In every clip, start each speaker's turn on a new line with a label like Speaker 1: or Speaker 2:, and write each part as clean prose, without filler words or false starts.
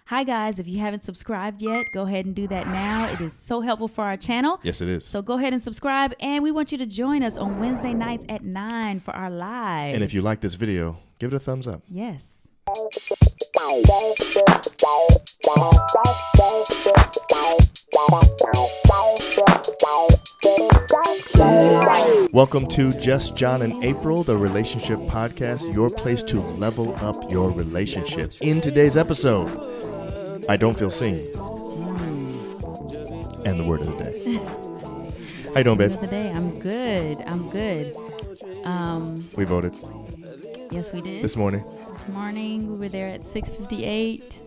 Speaker 1: Hi, guys. If you haven't subscribed yet, go ahead and do that now. It is so helpful for our channel.
Speaker 2: Yes, it is.
Speaker 1: So go ahead and subscribe. And we want you to join us on Wednesday nights at 9 for our live.
Speaker 2: And if you like this video, give it a thumbs up.
Speaker 1: Yes.
Speaker 2: Welcome to Just John and April, the relationship podcast, your place to level up your relationship. In today's episode, I don't feel seen. And the word of the day. How you doing, babe?
Speaker 1: Word of the day. I'm good.
Speaker 2: We voted
Speaker 1: Yes, we did.
Speaker 2: this morning.
Speaker 1: This morning, we were there at 6:58.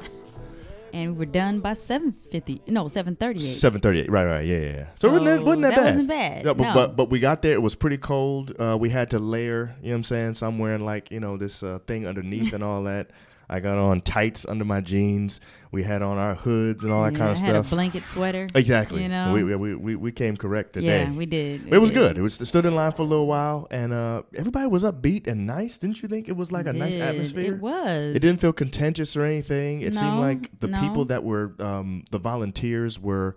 Speaker 1: And we were done by 7:38.
Speaker 2: 7:38. Right. Yeah. So it wasn't that bad.
Speaker 1: Wasn't bad.
Speaker 2: No,
Speaker 1: No.
Speaker 2: but we got there. It was pretty cold. We had to layer, you know what I'm saying? So I'm wearing this thing underneath and all that. I got on tights under my jeans. We had on our hoods and all that kind of
Speaker 1: I
Speaker 2: stuff.
Speaker 1: had a blanket sweater.
Speaker 2: Exactly.
Speaker 1: You know?
Speaker 2: We came correct today.
Speaker 1: Yeah, we did.
Speaker 2: It was good. It stood in line for a little while, and everybody was upbeat and nice. Didn't you think it was like a nice atmosphere?
Speaker 1: It was.
Speaker 2: It didn't feel contentious or anything. It seemed like the
Speaker 1: No.
Speaker 2: people that were the volunteers were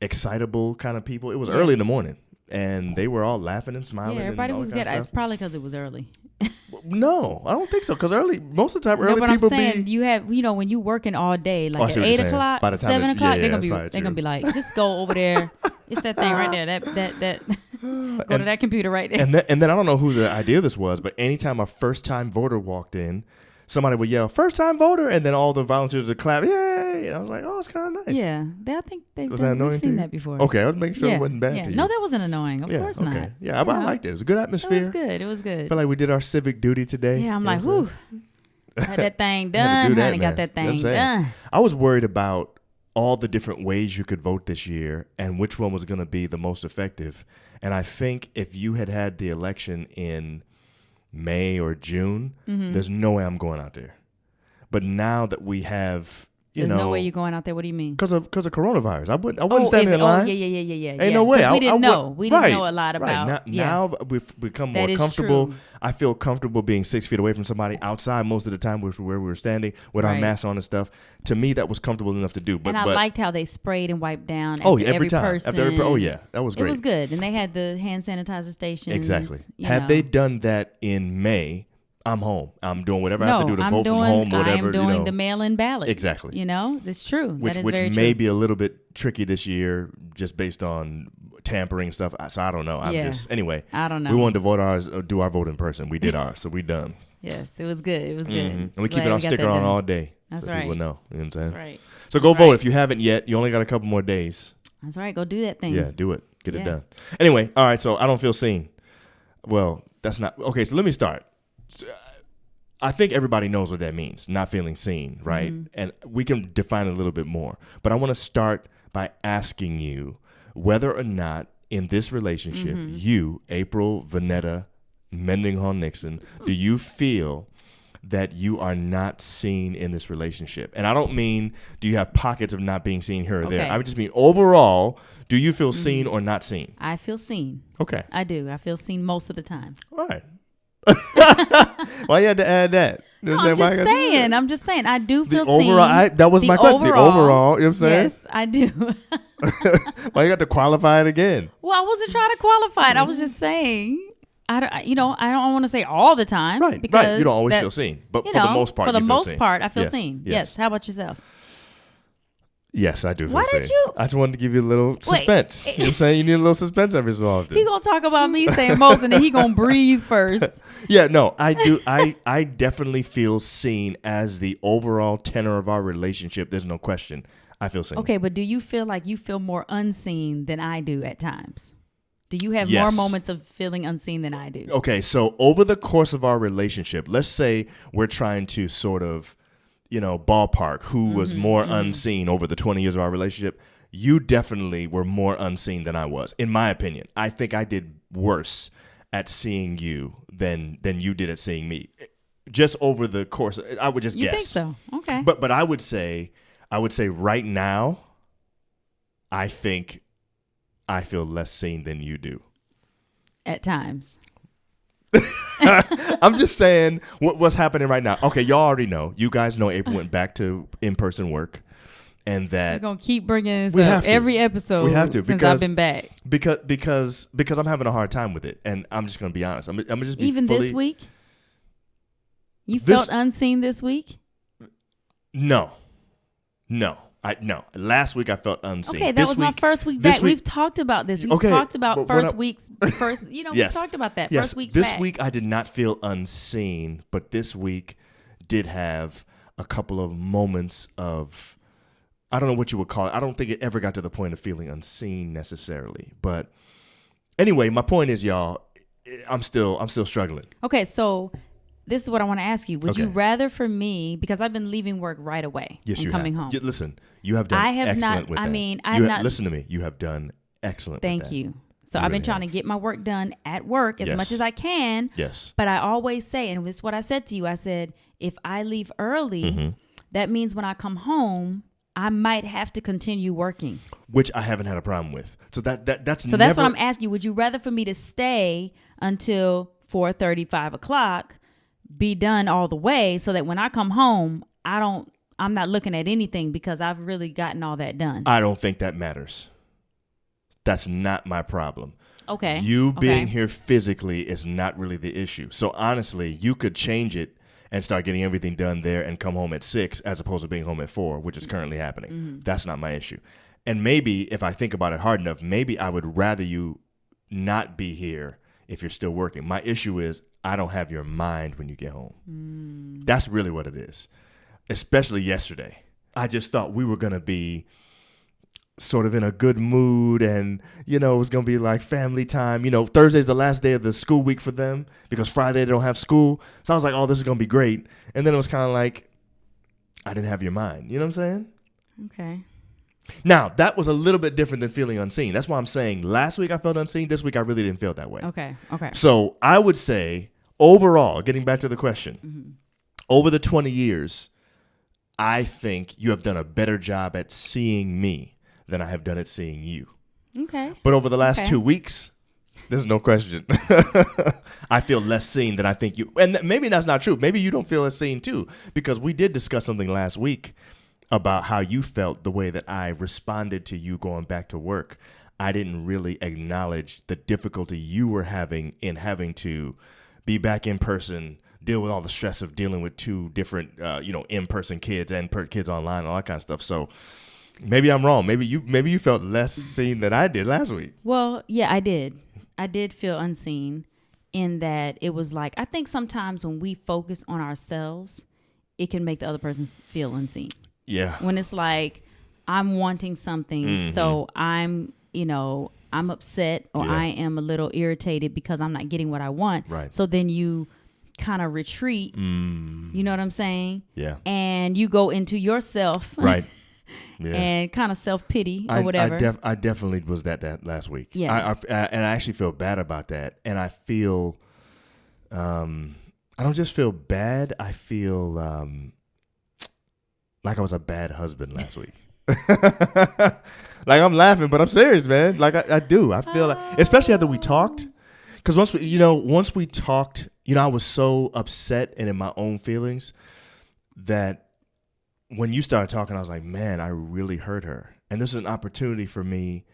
Speaker 2: excitable kind of people. It was early in the morning, and they were all laughing and smiling.
Speaker 1: Yeah, everybody
Speaker 2: and all
Speaker 1: was
Speaker 2: that kind
Speaker 1: good.
Speaker 2: of
Speaker 1: It's
Speaker 2: stuff.
Speaker 1: probably because it was early.
Speaker 2: No, I don't think so. Because most of the time,
Speaker 1: No,
Speaker 2: early
Speaker 1: but I'm
Speaker 2: people
Speaker 1: saying
Speaker 2: be.
Speaker 1: you have, when you working all day,
Speaker 2: I
Speaker 1: like
Speaker 2: see
Speaker 1: at
Speaker 2: what you're
Speaker 1: 8
Speaker 2: saying.
Speaker 1: o'clock,
Speaker 2: By the time
Speaker 1: 7 o'clock, they're
Speaker 2: that's
Speaker 1: gonna
Speaker 2: probably
Speaker 1: be like, just go over there. It's that thing right there. That go to that computer right there.
Speaker 2: And then I don't know whose idea this was, but anytime a first time voter walked in, somebody would yell "first time voter," and then all the volunteers would clap, "Yay!" And I was like, "Oh, it's kind of nice."
Speaker 1: Yeah, I think they've
Speaker 2: Was that annoying to
Speaker 1: seen
Speaker 2: you?
Speaker 1: that before.
Speaker 2: Okay, I was making sure it wasn't bad to you.
Speaker 1: No, that wasn't annoying. Of course
Speaker 2: okay.
Speaker 1: not.
Speaker 2: Yeah, I liked it. It was a good
Speaker 1: It
Speaker 2: atmosphere.
Speaker 1: was good. It was
Speaker 2: I
Speaker 1: good.
Speaker 2: feel like we did our civic duty today.
Speaker 1: Yeah, I'm
Speaker 2: You
Speaker 1: like,
Speaker 2: know what
Speaker 1: whew. Had that thing
Speaker 2: Had to
Speaker 1: done.
Speaker 2: do that,
Speaker 1: Honey, got
Speaker 2: man.
Speaker 1: that
Speaker 2: You know what I'm
Speaker 1: thing
Speaker 2: saying?
Speaker 1: done.
Speaker 2: I was worried about all the different ways you could vote this year and which one was going to be the most effective. And I think if you had the election in May or June, there's no way I'm going out there. But now that we have,
Speaker 1: There's no way you're going out there. What do you mean?
Speaker 2: because of coronavirus, I wouldn't stand in line.
Speaker 1: Yeah.
Speaker 2: Ain't no way.
Speaker 1: 'Cause we didn't know. We didn't
Speaker 2: right,
Speaker 1: know a lot about.
Speaker 2: Right. Now we've become more
Speaker 1: That is
Speaker 2: comfortable.
Speaker 1: true.
Speaker 2: I feel comfortable being 6 feet away from somebody outside most of the time, which where we were standing with our
Speaker 1: Right.
Speaker 2: masks on and stuff. To me, that was comfortable enough to do. But
Speaker 1: And I liked how they sprayed and wiped down.
Speaker 2: oh
Speaker 1: After
Speaker 2: yeah, every time.
Speaker 1: person.
Speaker 2: After every, oh yeah, that was
Speaker 1: It
Speaker 2: great.
Speaker 1: was good, and they had the hand sanitizer stations.
Speaker 2: Exactly.
Speaker 1: you
Speaker 2: Had
Speaker 1: know.
Speaker 2: they done that in May, I'm home. I'm doing whatever I have to do to
Speaker 1: I'm
Speaker 2: vote
Speaker 1: doing,
Speaker 2: from home, whatever.
Speaker 1: I am doing
Speaker 2: you know.
Speaker 1: the mail-in ballot.
Speaker 2: Exactly.
Speaker 1: That's true.
Speaker 2: Which
Speaker 1: that is very
Speaker 2: may
Speaker 1: true.
Speaker 2: be a little bit tricky this year, just based on tampering stuff. So I don't know. Anyway.
Speaker 1: I don't know.
Speaker 2: We wanted to do our vote in person. We did ours, so we done.
Speaker 1: Yes, it was good. It was good.
Speaker 2: And we keep
Speaker 1: Glad
Speaker 2: it on
Speaker 1: we got
Speaker 2: sticker
Speaker 1: that
Speaker 2: on
Speaker 1: done.
Speaker 2: all day.
Speaker 1: That's
Speaker 2: so
Speaker 1: right.
Speaker 2: people know. You know what I'm saying?
Speaker 1: That's right.
Speaker 2: So go
Speaker 1: That's
Speaker 2: vote
Speaker 1: right.
Speaker 2: if you haven't yet. You only got a couple more days.
Speaker 1: That's right. Go do that thing.
Speaker 2: Yeah, do it. Get it
Speaker 1: Yeah.
Speaker 2: done. Anyway, all right. So I don't feel seen. Well, that's not okay. So let me start. I think everybody knows what that means, not feeling seen, right? And we can define it a little bit more. But I want to start by asking you whether or not in this relationship, you, April, Vanetta, Mendenhall Nixon, do you feel that you are not seen in this relationship? And I don't mean do you have pockets of not being seen here or there.
Speaker 1: Okay.
Speaker 2: I would just mean overall, do you feel seen or not seen?
Speaker 1: I feel seen.
Speaker 2: Okay.
Speaker 1: I do. I feel seen most of the time.
Speaker 2: All right. Why you had to add that? You know what
Speaker 1: I'm
Speaker 2: Why you
Speaker 1: just
Speaker 2: gotta do
Speaker 1: saying.
Speaker 2: that?
Speaker 1: I'm just saying. I do
Speaker 2: The
Speaker 1: feel seen.
Speaker 2: overall, that was my question. The overall, you know what I'm saying?
Speaker 1: Yes, I do.
Speaker 2: Why you got to qualify it again?
Speaker 1: Well, I wasn't trying to qualify it. I was just saying. I don't want to say all the time.
Speaker 2: Right,
Speaker 1: Because
Speaker 2: right. You don't always feel
Speaker 1: that's-
Speaker 2: seen, but
Speaker 1: you
Speaker 2: for the
Speaker 1: know,
Speaker 2: most part,
Speaker 1: for the
Speaker 2: you feel
Speaker 1: most
Speaker 2: seen.
Speaker 1: part, I feel
Speaker 2: Yes,
Speaker 1: seen.
Speaker 2: yes.
Speaker 1: Yes. How about yourself?
Speaker 2: Yes, I do feel
Speaker 1: Why
Speaker 2: seen.
Speaker 1: did you-
Speaker 2: I just wanted to give you a little suspense. You know what I'm saying? You need a little suspense every so often.
Speaker 1: He gonna talk about me saying most, and then he gonna breathe first.
Speaker 2: Yeah, no, I do. I definitely feel seen as the overall tenor of our relationship. There's no question. I feel seen.
Speaker 1: Okay, but do you feel like you feel more unseen than I do at times? Do you have
Speaker 2: Yes.
Speaker 1: more moments of feeling unseen than I do?
Speaker 2: Okay, so over the course of our relationship, let's say we're trying to sort of, ballpark who was more unseen over the 20 years of our relationship. You definitely were more unseen than I was, in my opinion. I think I did worse at seeing you than you did at seeing me. Just over the course, I would just
Speaker 1: You
Speaker 2: guess.
Speaker 1: think so? Okay.
Speaker 2: But I would say right now, I think I feel less seen than you do.
Speaker 1: At times.
Speaker 2: I'm just saying what's happening right now. Okay, y'all already know. You guys know April went back to in-person work, and that
Speaker 1: we're gonna keep bringing this
Speaker 2: we
Speaker 1: up
Speaker 2: have to.
Speaker 1: every episode.
Speaker 2: We have to
Speaker 1: since I've been back.
Speaker 2: Because I'm having a hard time with it, and I'm just gonna be honest. I'm gonna just be
Speaker 1: even
Speaker 2: fully,
Speaker 1: this week. You felt unseen this week?
Speaker 2: No. No. Last week I felt unseen.
Speaker 1: Okay, that was my first week back. We've talked about this. We've talked about first. Yes. We talked about that.
Speaker 2: Yes.
Speaker 1: First week
Speaker 2: This
Speaker 1: back.
Speaker 2: week I did not feel unseen, but this week did have a couple of moments of, I don't know what you would call it. I don't think it ever got to the point of feeling unseen necessarily. But anyway, my point is, y'all, I'm still struggling.
Speaker 1: Okay, so this is what I want to ask you. Would
Speaker 2: Okay.
Speaker 1: you rather for me, because I've been leaving work right away and coming home.
Speaker 2: Listen, you have done excellent with that. Listen to me. You have done excellent with that.
Speaker 1: Thank you. So I've been trying to get my work done at work as much as I can.
Speaker 2: Yes.
Speaker 1: But I always say, and this is what I said to you, I said, if I leave early, that means when I come home, I might have to continue working.
Speaker 2: Which I haven't had a problem with. So that's
Speaker 1: what I'm asking you. Would you rather for me to stay until 4:30, 5 o'clock, be done all the way, so that when I come home, I'm not looking at anything because I've really gotten all that done?
Speaker 2: I don't think that matters. That's not my problem.
Speaker 1: Okay.
Speaker 2: You being here physically is not really the issue. So honestly, you could change it and start getting everything done there and come home at 6 as opposed to being home at 4, which is currently happening. Mm-hmm. That's not my issue. And maybe if I think about it hard enough, maybe I would rather you not be here if you're still working. My issue is I don't have your mind when you get home. That's really what it is, especially yesterday. I just thought we were going to be sort of in a good mood and, it was going to be like family time. Thursday's the last day of the school week for them because Friday they don't have school. So I was like, oh, this is going to be great. And then it was kind of like, I didn't have your mind. You know what I'm saying?
Speaker 1: Okay.
Speaker 2: Now, that was a little bit different than feeling unseen. That's why I'm saying last week I felt unseen. This week I really didn't feel that way.
Speaker 1: Okay.
Speaker 2: So I would say overall, getting back to the question, over the 20 years, I think you have done a better job at seeing me than I have done at seeing you.
Speaker 1: Okay.
Speaker 2: But over the last 2 weeks, there's no question. I feel less seen than I think you. And maybe that's not true. Maybe you don't feel as seen too, because we did discuss something last week about how you felt the way that I responded to you going back to work. I didn't really acknowledge the difficulty you were having in having to be back in person, deal with all the stress of dealing with two different, in-person kids and kids online, all that kind of stuff. So maybe I'm wrong. Maybe you felt less seen than I did last week.
Speaker 1: Well, yeah, I did. I did feel unseen in that it was like, I think sometimes when we focus on ourselves, it can make the other person feel unseen.
Speaker 2: Yeah.
Speaker 1: When it's like, I'm wanting something, so I'm upset or I am a little irritated because I'm not getting what I want.
Speaker 2: Right.
Speaker 1: So then you kind of retreat. You know what I'm saying?
Speaker 2: Yeah.
Speaker 1: And you go into yourself.
Speaker 2: Right. Yeah.
Speaker 1: And kind of self-pity or whatever.
Speaker 2: I definitely was that last week.
Speaker 1: Yeah.
Speaker 2: And I actually feel bad about that. And I feel, I don't just feel bad. I feel like I was a bad husband last week. Like I'm laughing, but I'm serious, man. Like I do. I feel like, especially after we talked, because once we talked, I was so upset and in my own feelings that when you started talking, I was like, man, I really hurt her. And this is an opportunity for me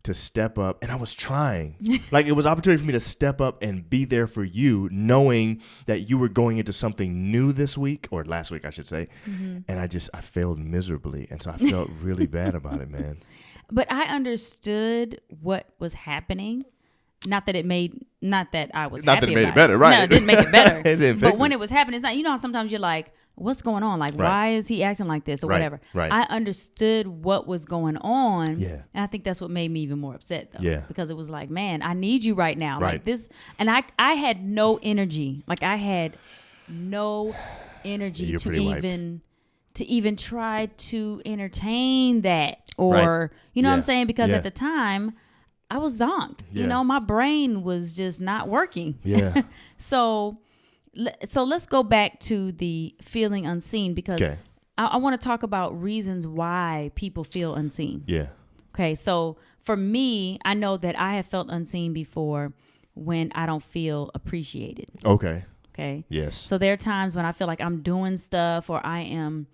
Speaker 2: to step up. And I was trying. Like it was an opportunity for me to step up and be there for you, knowing that you were going into something new this week, or last week, I should say. And I failed miserably. And so I felt really bad about it, man.
Speaker 1: But I understood what was happening. Not that I was
Speaker 2: not
Speaker 1: happy
Speaker 2: that it made
Speaker 1: about
Speaker 2: it better, right?
Speaker 1: No, it didn't make it better.
Speaker 2: It didn't
Speaker 1: but
Speaker 2: fix
Speaker 1: when
Speaker 2: it.
Speaker 1: it was happening, it's not, how sometimes you're like, what's going on? Like, why is he acting like this or whatever?
Speaker 2: Right.
Speaker 1: I understood what was going on.
Speaker 2: Yeah.
Speaker 1: And I think that's what made me even more upset, though.
Speaker 2: Yeah.
Speaker 1: Because it was like, man, I need you right now.
Speaker 2: Right.
Speaker 1: Like this. And I had no energy. Like, I had no energy to even try to entertain that. Or, what I'm saying? Because at the time, I was zonked.
Speaker 2: Yeah.
Speaker 1: My brain was just not working.
Speaker 2: Yeah.
Speaker 1: So let's go back to the feeling unseen, because I want to talk about reasons why people feel unseen.
Speaker 2: Yeah.
Speaker 1: Okay. So for me, I know that I have felt unseen before when I don't feel appreciated.
Speaker 2: Okay.
Speaker 1: Okay.
Speaker 2: Yes.
Speaker 1: So there are times when I feel like I'm doing stuff or I am,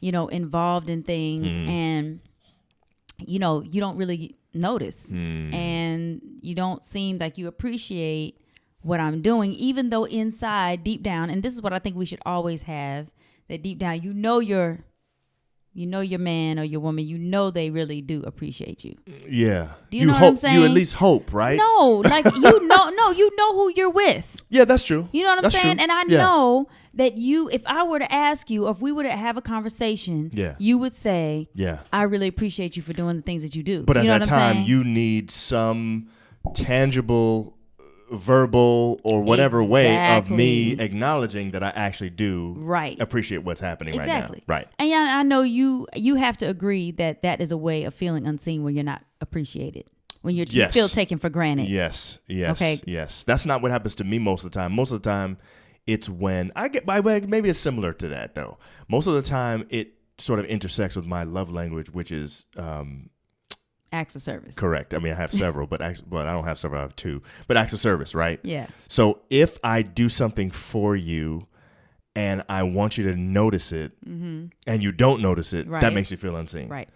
Speaker 1: involved in things and, you don't really notice and you don't seem like you appreciate what I'm doing, even though inside, deep down, and this is what I think we should always have, that deep down, your man or your woman, they really do appreciate you.
Speaker 2: Yeah.
Speaker 1: Do you know what I'm saying?
Speaker 2: You at least hope, right?
Speaker 1: No, like you know who you're with.
Speaker 2: Yeah, that's true.
Speaker 1: You know what I'm saying?
Speaker 2: True.
Speaker 1: And I know that if I were to ask you, or if we were to have a conversation, you would say, I really appreciate you for doing the things that you do.
Speaker 2: But at that time,
Speaker 1: saying?
Speaker 2: you need some tangible, verbal, or whatever way of me acknowledging that I actually do appreciate what's happening right now. Right.
Speaker 1: And I know you have to agree that is a way of feeling unseen when you're not appreciated. When you feel taken for granted.
Speaker 2: Yes.
Speaker 1: Okay.
Speaker 2: Yes. That's not what happens to me most of the time. Most of the time, it's when I get my way. Maybe it's similar to that, though. Most of the time, it sort of intersects with my love language, which is
Speaker 1: acts of service.
Speaker 2: Correct. I mean, I have several, but I don't have several. I have two. But acts of service, right?
Speaker 1: Yeah.
Speaker 2: So if I do something for you and I want you to notice it and you don't notice it, that makes you feel unseen.
Speaker 1: Right.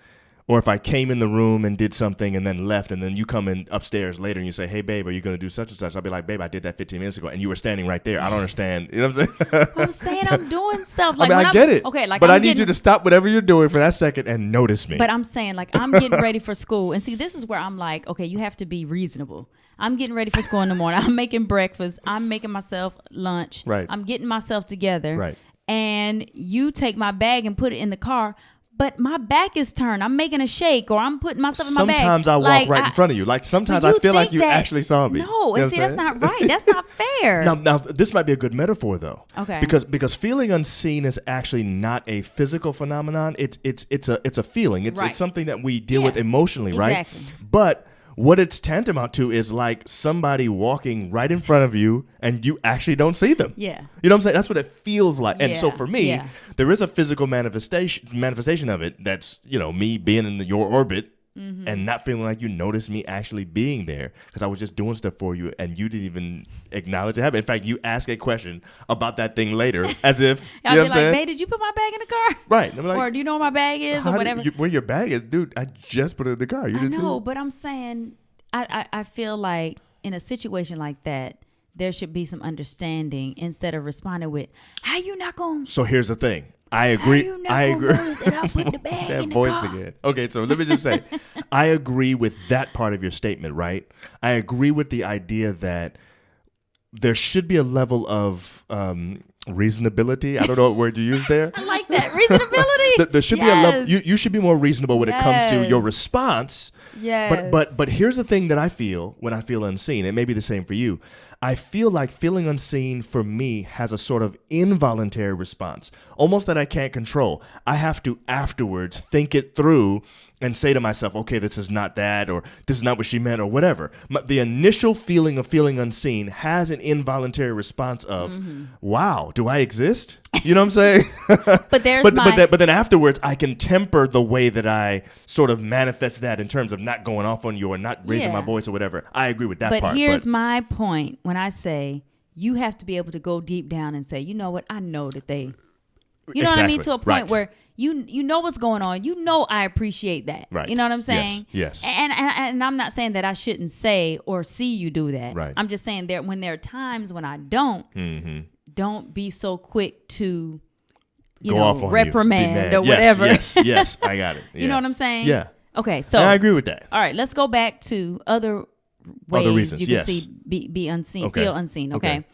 Speaker 2: Or if I came in the room and did something and then left, and then you come in upstairs later and you say, hey, babe, are you going to do such and such? I'll be like, babe, I did that 15 minutes ago. And you were standing right there. I don't understand. You know what I'm saying?
Speaker 1: I'm saying I'm doing stuff.
Speaker 2: Like, I get it. Okay, but I need you to stop whatever you're doing for that second and notice me.
Speaker 1: But I'm saying, like, I'm getting ready for school. And see, this is where I'm like, okay, you have to be reasonable. I'm getting ready for school in the morning. I'm making breakfast. I'm making myself lunch.
Speaker 2: Right.
Speaker 1: I'm getting myself together.
Speaker 2: Right.
Speaker 1: And you take my bag and put it in the car. But my back is turned. I'm making a shake, or I'm putting myself in my bag.
Speaker 2: Sometimes I walk right in front of you. Like sometimes I feel like you actually saw me.
Speaker 1: No, and see, that's not right. That's not fair.
Speaker 2: Now this might be a good metaphor though.
Speaker 1: Okay.
Speaker 2: Because feeling unseen is actually not a physical phenomenon. It's a feeling. It's something that we deal with emotionally, right?
Speaker 1: Exactly.
Speaker 2: But what it's tantamount to is like somebody walking right in front of you and you actually don't see them.
Speaker 1: Yeah.
Speaker 2: You know what I'm saying? That's what it feels like. And so for me, there is a physical manifestation of it. That's, me being in your orbit and not feeling like you noticed me actually being there because I was just doing stuff for you and you didn't even acknowledge it happened. In fact, you ask a question about that thing later as if,
Speaker 1: I'll be like, babe, did you put my bag in the car?
Speaker 2: Right. I'm like,
Speaker 1: or do you know where my bag is or whatever?
Speaker 2: Where your bag is? Dude, I just put it in the car. You didn't see it?
Speaker 1: But I'm saying I feel like in a situation like that, there should be some understanding instead of responding with, how you not going to...
Speaker 2: So here's the thing. I agree.
Speaker 1: I agree. That I put the bag
Speaker 2: that
Speaker 1: in the
Speaker 2: voice
Speaker 1: car.
Speaker 2: again. Okay, so let me just say, I agree with that part of your statement, right? I agree with the idea that there should be a level of reasonability. I don't know what word you use there.
Speaker 1: I like that. Reasonability.
Speaker 2: There should be a level. You should be more reasonable when it comes to your response.
Speaker 1: Yes.
Speaker 2: But here's the thing that I feel when I feel unseen. It may be the same for you. I feel like feeling unseen for me has a sort of involuntary response, almost that I can't control. I have to afterwards think it through and say to myself, okay, this is not that, or this is not what she meant, or whatever. The initial feeling of feeling unseen has an involuntary response of, wow, do I exist? You know what I'm saying?
Speaker 1: But there's
Speaker 2: but then afterwards, I can temper the way that I sort of manifest that in terms of not going off on you or not raising my voice or whatever. I agree with that part.
Speaker 1: But here's my point when I say you have to be able to go deep down and say, you know what, I know that they... You know what I mean? To a point where you know what's going on. You know I appreciate that.
Speaker 2: Right.
Speaker 1: You know what I'm saying?
Speaker 2: Yes.
Speaker 1: And I'm not saying that I shouldn't say or see you do that.
Speaker 2: Right.
Speaker 1: I'm just saying that when there are times when I don't, don't be so quick to, reprimand or whatever.
Speaker 2: Yes, I got it. Yeah.
Speaker 1: You know what I'm saying?
Speaker 2: Yeah.
Speaker 1: Okay, so
Speaker 2: I agree with that.
Speaker 1: All right, let's go back to other ways
Speaker 2: reasons,
Speaker 1: you can see be unseen, feel unseen. Okay.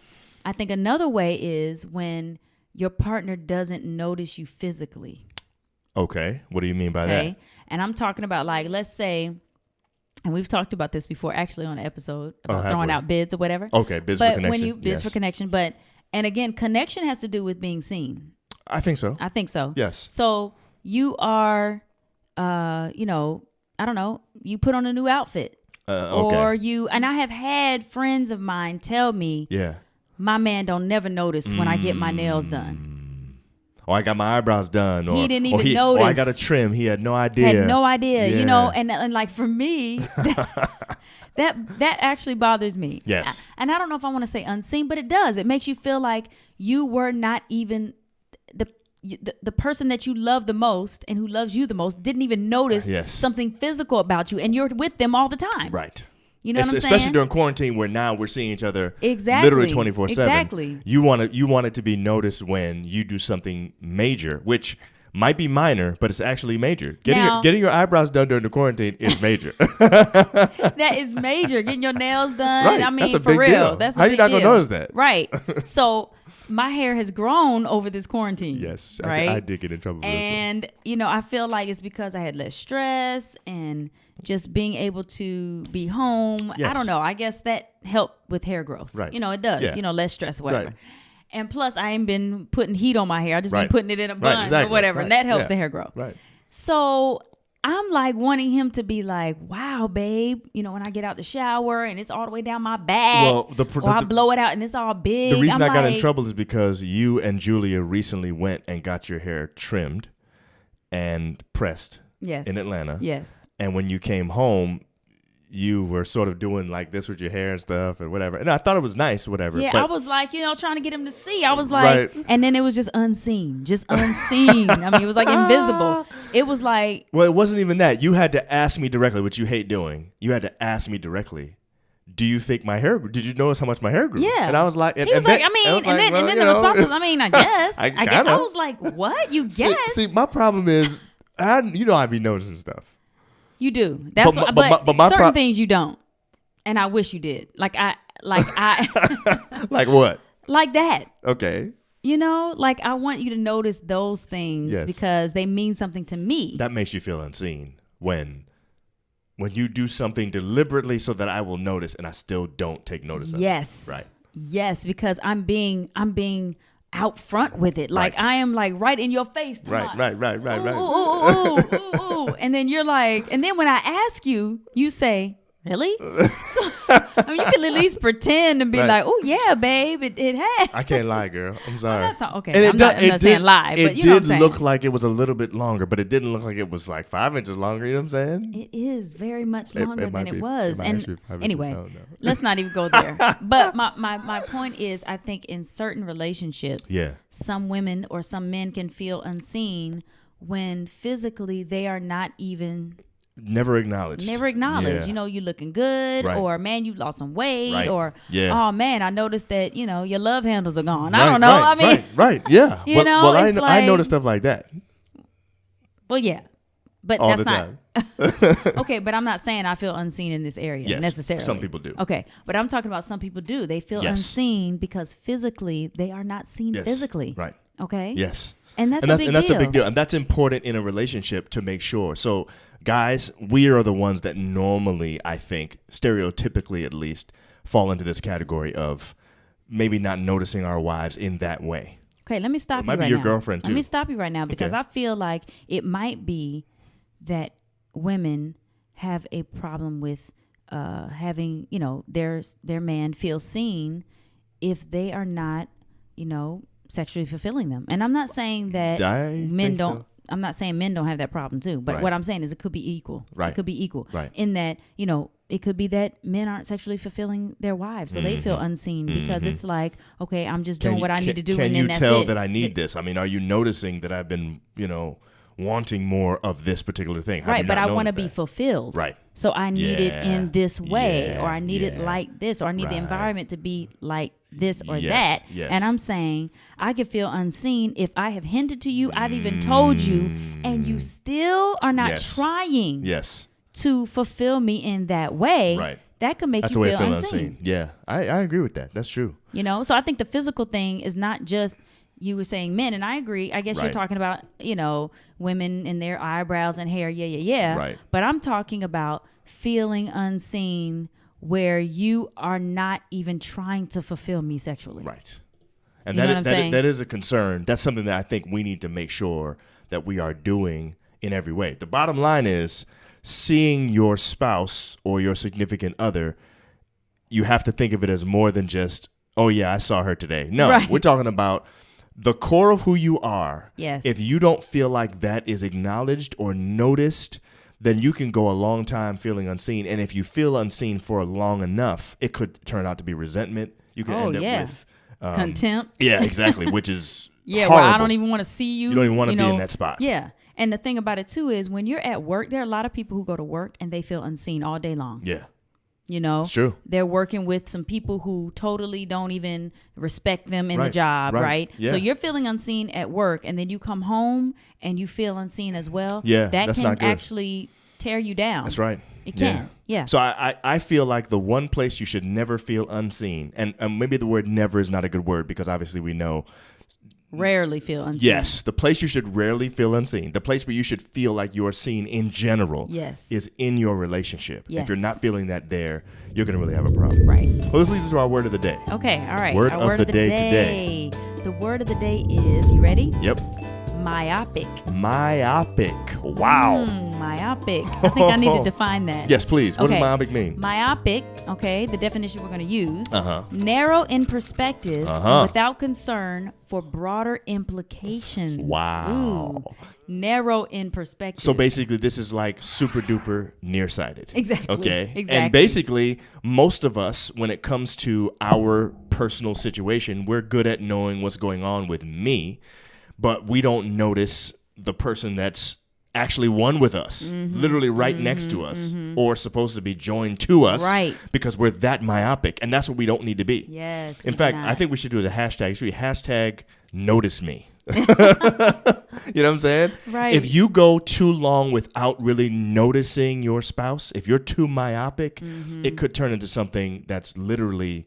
Speaker 1: I think another way is when your partner doesn't notice you physically.
Speaker 2: Okay. What do you mean by that?
Speaker 1: And I'm talking about, like, let's say, and we've talked about this before actually on an episode about throwing out bids or whatever.
Speaker 2: Okay, bids for connection.
Speaker 1: When you bids for connection, and again, connection has to do with being seen.
Speaker 2: I think so.
Speaker 1: Yes. So you are, I don't know, you put on a new outfit. Or and I have had friends of mine tell me, my man don't never notice when I get my nails done.
Speaker 2: I got my eyebrows done. Or
Speaker 1: he didn't even notice.
Speaker 2: Or I got a trim. He had no idea.
Speaker 1: Yeah.
Speaker 2: You
Speaker 1: know, and like for me, that actually bothers me.
Speaker 2: Yes.
Speaker 1: And I don't know if I want to say unseen, but it does. It makes you feel like you were not even the person that you love the most and who loves you the most didn't even notice something physical about you, and you're with them all the time.
Speaker 2: Right.
Speaker 1: You know what I'm saying?
Speaker 2: Especially during quarantine, where now we're seeing each other literally 24/7.
Speaker 1: Exactly.
Speaker 2: You want it to be noticed when you do something major, which might be minor, but it's actually major. Getting your eyebrows done during the quarantine is major.
Speaker 1: That is major. Getting your nails done.
Speaker 2: Right.
Speaker 1: I mean,
Speaker 2: that's a
Speaker 1: for
Speaker 2: big
Speaker 1: real.
Speaker 2: Deal.
Speaker 1: That's a
Speaker 2: How
Speaker 1: big
Speaker 2: you not
Speaker 1: deal.
Speaker 2: gonna notice that?
Speaker 1: Right. So my hair has grown over this quarantine.
Speaker 2: Yes.
Speaker 1: Right.
Speaker 2: I did get in trouble for this one.
Speaker 1: And I feel like it's because I had less stress and just being able to be home.
Speaker 2: Yes.
Speaker 1: I don't know. I guess that helped with hair growth.
Speaker 2: Right.
Speaker 1: It does.
Speaker 2: Yeah.
Speaker 1: Less stress, whatever.
Speaker 2: Right.
Speaker 1: And plus, I ain't been putting heat on my hair. I just been putting it in a bun or whatever. And that helps the hair grow.
Speaker 2: Right.
Speaker 1: So I'm like wanting him to be like, wow, babe, when I get out the shower and it's all the way down my back, or I blow it out and it's all big.
Speaker 2: The reason I got in trouble is because you and Julia recently went and got your hair trimmed and pressed in Atlanta.
Speaker 1: Yes.
Speaker 2: And when you came home, you were sort of doing like this with your hair and stuff and whatever. And I thought it was nice, whatever.
Speaker 1: Yeah,
Speaker 2: but
Speaker 1: I was like, trying to get him to see. I was like, and then it was just unseen. I mean, it was like invisible. It was like.
Speaker 2: Well, it wasn't even that. You had to ask me directly, which you hate doing. You had to ask me directly. Do you think my hair grew? Did you notice how much my hair grew?
Speaker 1: Yeah.
Speaker 2: And I was like,
Speaker 1: he was like, and then the response was, I guess. I guess. I was like, what? You guess?
Speaker 2: See, my problem is, I'd be noticing stuff.
Speaker 1: You do. That's but certain things you don't. And I wish you did. Like
Speaker 2: like what?
Speaker 1: Like that.
Speaker 2: Okay.
Speaker 1: Like I want you to notice those things because they mean something to me.
Speaker 2: That makes you feel unseen when you do something deliberately so that I will notice and I still don't take notice of it.
Speaker 1: Yes.
Speaker 2: Right.
Speaker 1: Yes, because I'm being out front with it. Like I am like right in your face.
Speaker 2: Right.
Speaker 1: Ooh. And then you're like, and then when I ask you, you say, really? So, you can at least pretend and be like, oh yeah, babe, it had.
Speaker 2: I can't lie, girl. I'm sorry.
Speaker 1: Okay. And I'm not saying lie, but you know what I'm saying.
Speaker 2: It did look like it was a little bit longer, but it didn't look like it was like 5 inches longer. You know what I'm saying?
Speaker 1: It is very much longer than it was.
Speaker 2: And
Speaker 1: anyway, let's not even go there. But my point is, I think in certain relationships, some women or some men can feel unseen when physically they are not even
Speaker 2: never acknowledged.
Speaker 1: Yeah. You looking good, or man, you lost some weight, or oh man, I noticed that your love handles are gone. I don't know.
Speaker 2: Yeah. I noticed stuff like that.
Speaker 1: Well, yeah, but
Speaker 2: all
Speaker 1: that's
Speaker 2: the
Speaker 1: not
Speaker 2: time.
Speaker 1: okay. But I'm not saying I feel unseen in this area necessarily.
Speaker 2: Some people do.
Speaker 1: Okay, but I'm talking about some people do. They feel unseen because physically they are not seen physically.
Speaker 2: Right.
Speaker 1: Okay.
Speaker 2: Yes.
Speaker 1: And that's a big deal.
Speaker 2: And that's important in a relationship to make sure. So, guys, we are the ones that normally, I think, stereotypically at least, fall into this category of maybe not noticing our wives in that way.
Speaker 1: Okay, let me stop you right now.
Speaker 2: It might be your girlfriend, too.
Speaker 1: Let me stop you right now because I feel like it might be that women have a problem with having, their man feel seen if they are not, sexually fulfilling them. And I'm not saying that men don't. So. I'm not saying men don't have that problem too. But what I'm saying is it could be equal.
Speaker 2: Right.
Speaker 1: It could be equal.
Speaker 2: Right.
Speaker 1: In that, it could be that men aren't sexually fulfilling their wives, so they feel unseen because it's like, okay, I'm just doing what I need to do.
Speaker 2: Can you tell that I need this? I mean, are you noticing that I've been, wanting more of this particular thing?
Speaker 1: Right, but I want to be fulfilled.
Speaker 2: Right.
Speaker 1: So I need it in this way, or I need it like this, or I need the environment to be like this or that.
Speaker 2: Yes.
Speaker 1: And I'm saying I could feel unseen if I have hinted to you, I've even told you, and you still are not trying to fulfill me in that way.
Speaker 2: Right.
Speaker 1: That could make
Speaker 2: That's
Speaker 1: you
Speaker 2: feel
Speaker 1: unseen.
Speaker 2: Yeah, I agree with that. That's true.
Speaker 1: So I think the physical thing is not just, you were saying men, and I agree. I guess you're talking about, women and their eyebrows and hair. Yeah.
Speaker 2: Right.
Speaker 1: But I'm talking about feeling unseen where you are not even trying to fulfill me sexually.
Speaker 2: Right. And that is a concern. That's something that I think we need to make sure that we are doing in every way. The bottom line is seeing your spouse or your significant other, you have to think of it as more than just, oh yeah, I saw her today. No, we're talking about The core of who you are.
Speaker 1: Yes.
Speaker 2: If you don't feel like that is acknowledged or noticed, then you can go a long time feeling unseen. And if you feel unseen for long enough, it could turn out to be resentment. You can end up with
Speaker 1: contempt.
Speaker 2: Yeah, exactly, which is
Speaker 1: well, I don't even want to see you.
Speaker 2: You don't even want to be in that spot.
Speaker 1: Yeah. And the thing about it, too, is when you're at work, there are a lot of people who go to work and they feel unseen all day long.
Speaker 2: Yeah.
Speaker 1: It's
Speaker 2: true.
Speaker 1: They're working with some people who totally don't even respect them in the job, right?
Speaker 2: Yeah.
Speaker 1: So you're feeling unseen at work, and then you come home and you feel unseen as well.
Speaker 2: Yeah,
Speaker 1: that
Speaker 2: that's
Speaker 1: can
Speaker 2: not good.
Speaker 1: actually tear you down.
Speaker 2: That's right.
Speaker 1: It can. Yeah.
Speaker 2: So I feel like the one place you should never feel unseen, and maybe the word never is not a good word because obviously we know.
Speaker 1: Rarely feel unseen.
Speaker 2: Yes, the place you should rarely feel unseen, the place where you should feel like you're seen in general, is in your relationship.
Speaker 1: Yes.
Speaker 2: If you're not feeling that there, you're going to really have a problem.
Speaker 1: Right.
Speaker 2: Well, this leads us to our word of the day.
Speaker 1: Okay, all right.
Speaker 2: Word
Speaker 1: our
Speaker 2: of
Speaker 1: word
Speaker 2: the
Speaker 1: of the
Speaker 2: day
Speaker 1: day today. The word of the day is, you ready?
Speaker 2: Yep.
Speaker 1: Myopic.
Speaker 2: Myopic. Wow.
Speaker 1: Myopic. I think I need to define that.
Speaker 2: Yes, please. What does myopic mean?
Speaker 1: Myopic, the definition we're going to use. Narrow in perspective without concern for broader implications.
Speaker 2: Wow.
Speaker 1: Ooh, narrow in perspective.
Speaker 2: So basically, this is like super duper nearsighted.
Speaker 1: Exactly.
Speaker 2: Okay.
Speaker 1: Exactly.
Speaker 2: And basically, most of us, when it comes to our personal situation, we're good at knowing what's going on with me, but we don't notice the person that's actually one with us, literally right next to us, or supposed to be joined to us,
Speaker 1: right?
Speaker 2: Because we're that myopic, and that's what we don't need to be.
Speaker 1: Yes.
Speaker 2: In fact, I think we should do as a hashtag. It should be hashtag notice me. You know what I'm saying?
Speaker 1: Right.
Speaker 2: If you go too long without really noticing your spouse, if you're too myopic, it could turn into something that's literally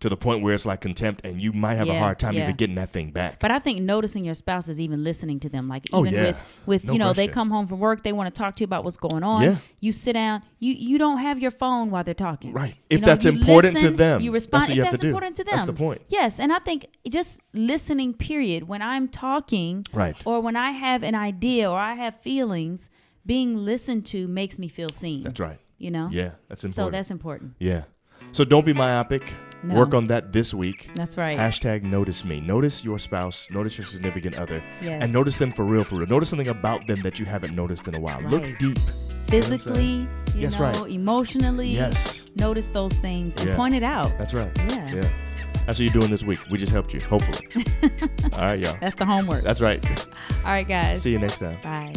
Speaker 2: to the point where it's like contempt, and you might have a hard time even getting that thing back.
Speaker 1: But I think noticing your spouse is even listening to them. Like even with
Speaker 2: No
Speaker 1: they
Speaker 2: question.
Speaker 1: come home from work, they want to talk to you about what's going on.
Speaker 2: Yeah.
Speaker 1: You sit down, you don't have your phone while they're talking.
Speaker 2: Right. If that's important to them,
Speaker 1: you respond.
Speaker 2: that's what you
Speaker 1: if
Speaker 2: have
Speaker 1: that's
Speaker 2: to do.
Speaker 1: important to them.
Speaker 2: That's the point.
Speaker 1: Yes, and I think just listening, period, when I'm talking,
Speaker 2: right,
Speaker 1: or when I have an idea or I have feelings, being listened to makes me feel seen.
Speaker 2: That's right.
Speaker 1: Yeah,
Speaker 2: that's important.
Speaker 1: So that's important.
Speaker 2: Yeah. So don't be myopic.
Speaker 1: No.
Speaker 2: Work on that this week.
Speaker 1: That's right.
Speaker 2: Hashtag notice me. Notice your spouse. Notice your significant other.
Speaker 1: Yes.
Speaker 2: And notice them for real, for real. Notice something about them that you haven't noticed in a while.
Speaker 1: Right.
Speaker 2: Look deep.
Speaker 1: Physically, emotionally.
Speaker 2: Yes.
Speaker 1: Notice those things and point it out.
Speaker 2: That's right.
Speaker 1: Yeah.
Speaker 2: That's what you're doing this week. We just helped you, hopefully. All right, y'all.
Speaker 1: That's the homework.
Speaker 2: That's right.
Speaker 1: All right, guys.
Speaker 2: See you next time.
Speaker 1: Bye.